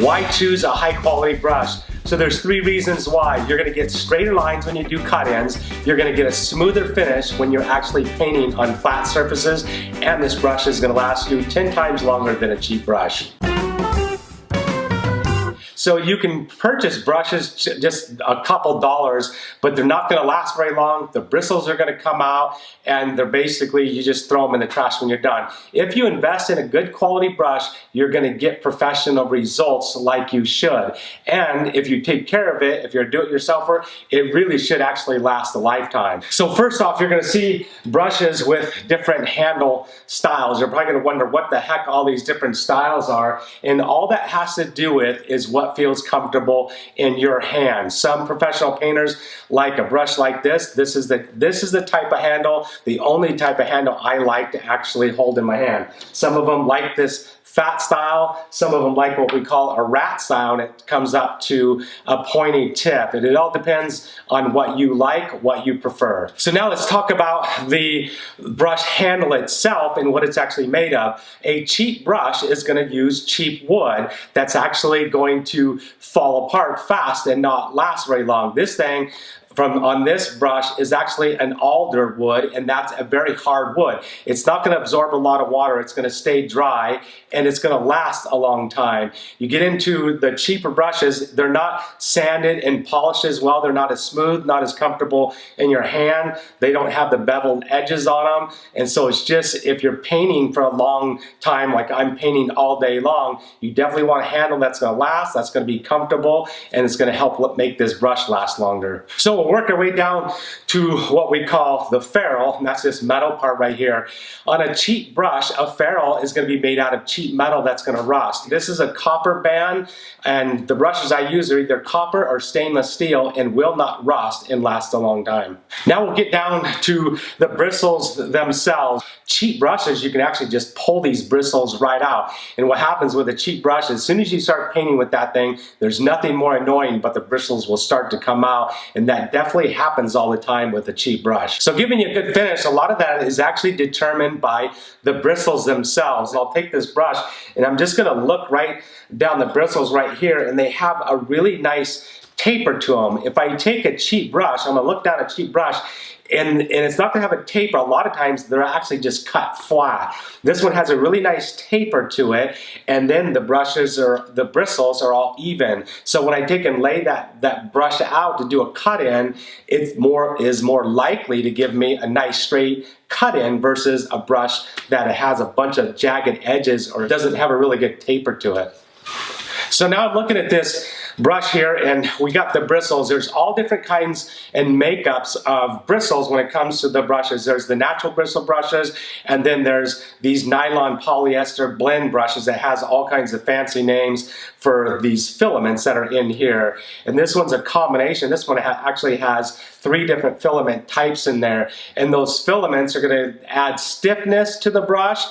Why choose a high quality brush? So there's 3 reasons why. You're gonna get straighter lines when you do cut-ins, you're gonna get a smoother finish when you're actually painting on flat surfaces, and this brush is gonna last you 10 times longer than a cheap brush. So you can purchase brushes just a couple dollars, but they're not gonna last very long. The bristles are gonna come out, and they're basically, you just throw them in the trash when you're done. If you invest in a good quality brush, you're gonna get professional results like you should. And if you take care of it, if you're a do-it-yourselfer, it really should actually last a lifetime. So first off, you're gonna see brushes with different handle styles. You're probably gonna wonder what the heck all these different styles are, and all that has to do with is what feels comfortable in your hand. Some professional painters like a brush like this. This is the type of handle, the only type of handle I like to actually hold in my hand. Some of them like this fat style, some of them like what we call a rat style, and it comes up to a pointy tip. And it all depends on what you like, what you prefer. So now let's talk about the brush handle itself and what it's actually made of. A cheap brush is going to use cheap wood that's actually going to fall apart fast and not last very long. This thing on this brush is actually an alder wood, and that's a very hard wood. It's not going to absorb a lot of water, it's going to stay dry, and it's going to last a long time. You get into the cheaper brushes, they're not sanded and polished as well, they're not as smooth, not as comfortable in your hand, they don't have the beveled edges on them, and so it's just, if you're painting for a long time, like I'm painting all day long, you definitely want a handle that's going to last, that's going to be comfortable, and it's going to help make this brush last longer. So we'll work our way down to what we call the ferrule, and that's this metal part right here. On a cheap brush, a ferrule is going to be made out of cheap metal that's going to rust. This is a copper band, and the brushes I use are either copper or stainless steel and will not rust and last a long time. Now we'll get down to the bristles themselves. Cheap brushes, you can actually just pull these bristles right out. And what happens with a cheap brush, as soon as you start painting with that thing, there's nothing more annoying but the bristles will start to come out, and that definitely happens all the time with a cheap brush. So giving you a good finish, a lot of that is actually determined by the bristles themselves. And I'll take this brush and I'm just gonna look right down the bristles right here, and they have a really nice taper to them. If I take a cheap brush, I'm gonna look down a cheap brush, and it's not gonna have a taper. A lot of times they're actually just cut flat. This one has a really nice taper to it, and then the bristles are all even. So when I take and lay that brush out to do a cut in, it is more likely to give me a nice straight cut in versus a brush that has a bunch of jagged edges or doesn't have a really good taper to it. So now I'm looking at this brush here, and we got the bristles. There's all different kinds and makeups of bristles when it comes to the brushes. There's the natural bristle brushes, and then there's these nylon polyester blend brushes that has all kinds of fancy names for these filaments that are in here. And this one's a combination. This one actually has 3 different filament types in there, and those filaments are going to add stiffness to the brush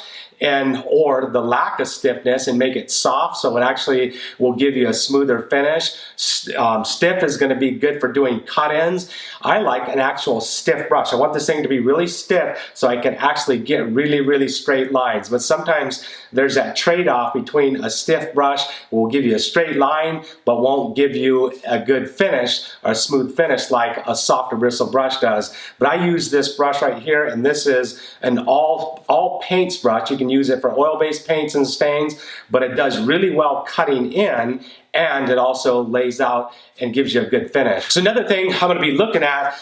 or the lack of stiffness and make it soft, so it actually will give you a smoother finish. Stiff is going to be good for doing cut-ins. I like an actual stiff brush. I want this thing to be really stiff so I can actually get really, really straight lines. But sometimes there's that trade-off between a stiff brush will give you a straight line but won't give you a good finish or a smooth finish like a softer bristle brush does. But I use this brush right here, and this is an all paints brush. You can use it for oil-based paints and stains, but it does really well cutting in, and it also lays out and gives you a good finish. So another thing I'm going to be looking at,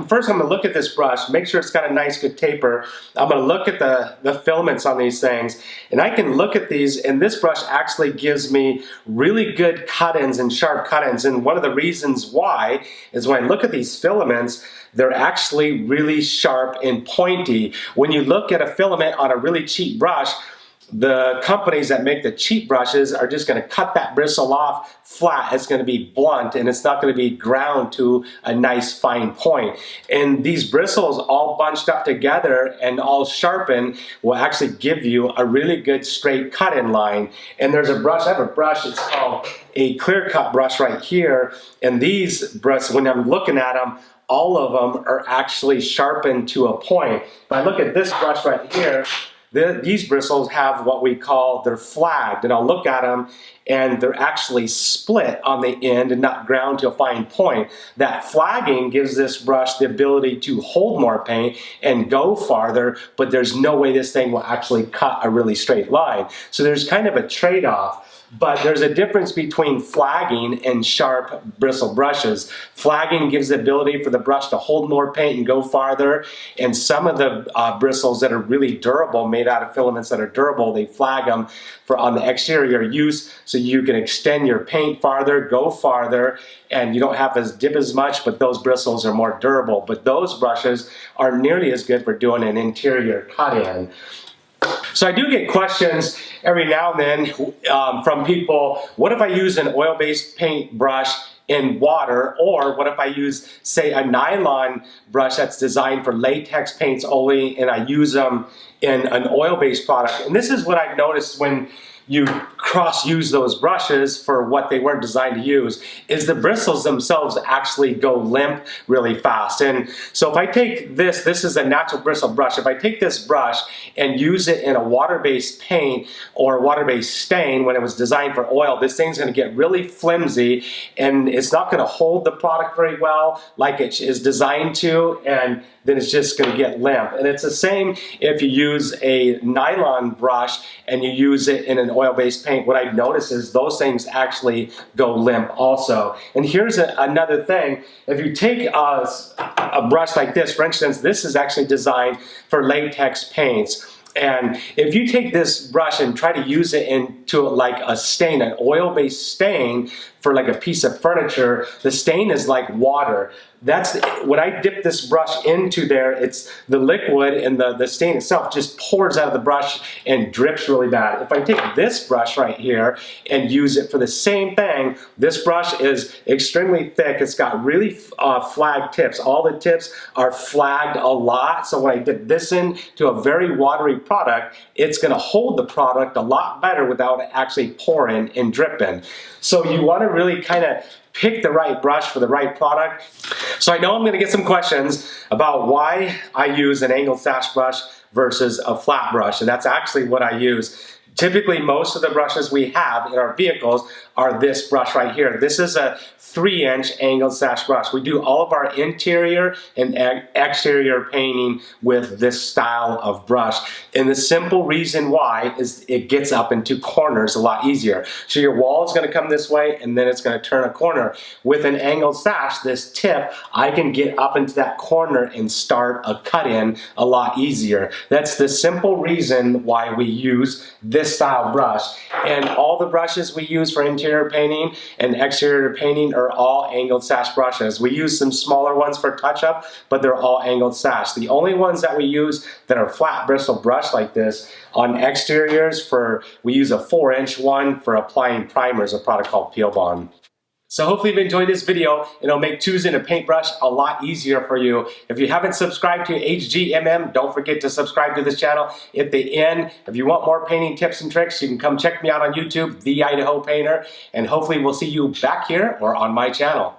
first I'm going to look at this brush, make sure it's got a nice good taper. I'm going to look at the filaments on these things, and I can look at these, and this brush actually gives me really good cut-ins and sharp cut-ins. And one of the reasons why is when I look at these filaments, they're actually really sharp and pointy. When you look at a filament on a really cheap brush, the companies that make the cheap brushes are just going to cut that bristle off flat. It's going to be blunt, and it's not going to be ground to a nice fine point. And these bristles all bunched up together and all sharpened will actually give you a really good straight cut-in line. And there's a brush, I have a brush, it's called a clear cut brush right here, and these brushes, when I'm looking at them, all of them are actually sharpened to a point. If I look at this brush right here, these bristles have what we call, they're flagged, and I'll look at them and they're actually split on the end and not ground to a fine point. That flagging gives this brush the ability to hold more paint and go farther, but there's no way this thing will actually cut a really straight line. So there's kind of a trade-off. But there's a difference between flagging and sharp bristle brushes. Flagging gives the ability for the brush to hold more paint and go farther. And some of the bristles that are really durable, made out of filaments that are durable, they flag them for on the exterior use so you can extend your paint farther, go farther, and you don't have to dip as much, but those bristles are more durable. But those brushes are nearly as good for doing an interior cut-in. So I do get questions every now and then from people, what if I use an oil-based paint brush in water, or what if I use, say, a nylon brush that's designed for latex paints only, and I use them in an oil-based product? And this is what I've noticed when you cross-use those brushes for what they weren't designed to use, is the bristles themselves actually go limp really fast. And so if I take this is a natural bristle brush. If I take this brush and use it in a water-based paint or water-based stain when it was designed for oil, this thing's gonna get really flimsy and it's not gonna hold the product very well like it is designed to, and then it's just gonna get limp. And it's the same if you use a nylon brush and you use it in an oil-based paint. What I've noticed is those things actually go limp also. And here's another thing. If you take a brush like this, for instance, this is actually designed for latex paints. And if you take this brush and try to use it into like a stain, an oil-based stain for like a piece of furniture, the stain is like water. That's when I dip this brush into there, it's the liquid and the stain itself just pours out of the brush and drips really bad. If I take this brush right here and use it for the same thing, this brush is extremely thick. It's got really flagged tips. All the tips are flagged a lot. So when I dip this into a very watery product, it's gonna hold the product a lot better without actually pouring and dripping. So you wanna really kind of pick the right brush for the right product. So I know I'm gonna get some questions about why I use an angled sash brush versus a flat brush, and that's actually what I use. Typically, most of the brushes we have in our vehicles are this brush right here. This is a 3-inch angled sash brush. We do all of our interior and exterior painting with this style of brush. And the simple reason why is it gets up into corners a lot easier. So your wall is gonna come this way and then it's gonna turn a corner. With an angled sash, this tip, I can get up into that corner and start a cut-in a lot easier. That's the simple reason why we use this style brush. And all the brushes we use for interior painting and exterior painting are all angled sash brushes. We use some smaller ones for touch-up, but they're all angled sash. The only ones that we use that are flat bristle brush like this on exteriors, we use a 4-inch one for applying primers, a product called Peel Bond. So hopefully you've enjoyed this video. It'll make choosing a paintbrush a lot easier for you. If you haven't subscribed to HGMM, don't forget to subscribe to this channel. At the end, if you want more painting tips and tricks, you can come check me out on YouTube, The Idaho Painter, and hopefully we'll see you back here or on my channel.